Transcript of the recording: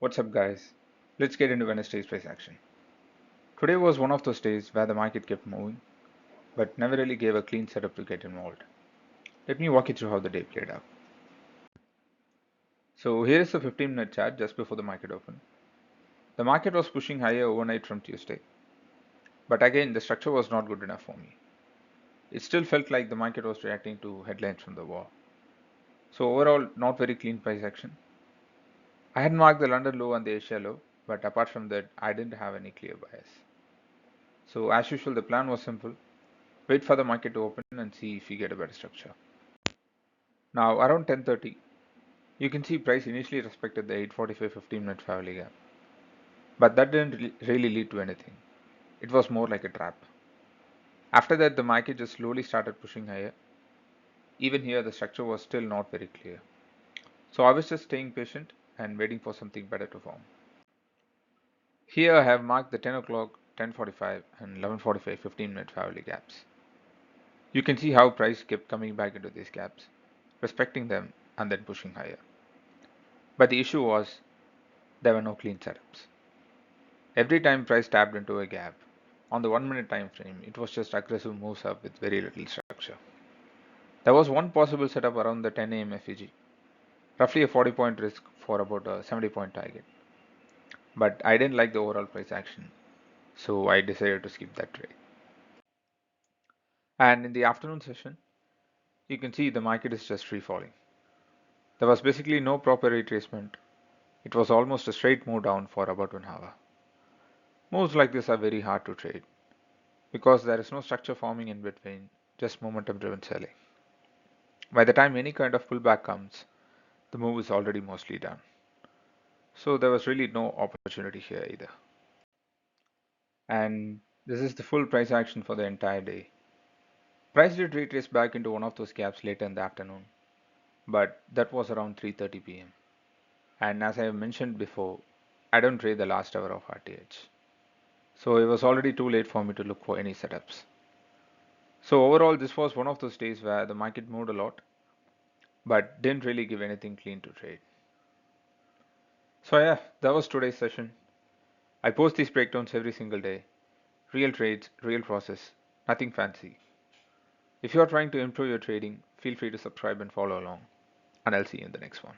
What's up, guys? Let's get into Wednesday's price action. Today was one of those days where the market kept moving, but never really gave a clean setup to get involved. Let me walk you through how the day played out. So here is the 15-minute chart just before the market opened. The market was pushing higher overnight from Tuesday, but again the structure was not good enough for me. It still felt like the market was reacting to headlines from the war. So overall, not very clean price action. I had marked the London low and the Asia low, but apart from that, I didn't have any clear bias. So as usual, the plan was simple. Wait for the market to open and see if we get a better structure. Now around 10:30, you can see price initially respected the 845 15-minute hourly gap, but that didn't really lead to anything. It was more like a trap. After that, the market just slowly started pushing higher. Even here, the structure was still not very clear. So I was just staying patient and waiting for something better to form. Here I have marked the 10 o'clock, 10:45 and 11:45 15-minute hourly gaps. You can see how price kept coming back into these gaps, respecting them and then pushing higher. But the issue was there were no clean setups. Every time price tapped into a gap, on the 1 minute time frame, it was just aggressive moves up with very little structure. There was one possible setup around the 10 a.m. FEG, roughly a 40-point risk for about a 70-point target. But I didn't like the overall price action, so I decided to skip that trade. And in the afternoon session, you can see the market is just free falling. There was basically no proper retracement. It was almost a straight move down for about 1 hour. Moves like this are very hard to trade because there is no structure forming in between, just momentum driven selling. By the time any kind of pullback comes, the move is already mostly done. So there was really no opportunity here either. And this is the full price action for the entire day. Price did retrace back into one of those gaps later in the afternoon, but that was around 3:30 p.m. And as I have mentioned before, I don't trade the last hour of RTH. So it was already too late for me to look for any setups. So overall, this was one of those days where the market moved a lot, but didn't really give anything clean to trade. So yeah, that was today's session. I post these breakdowns every single day. Real trades, real process, nothing fancy. If you are trying to improve your trading, feel free to subscribe and follow along. And I'll see you in the next one.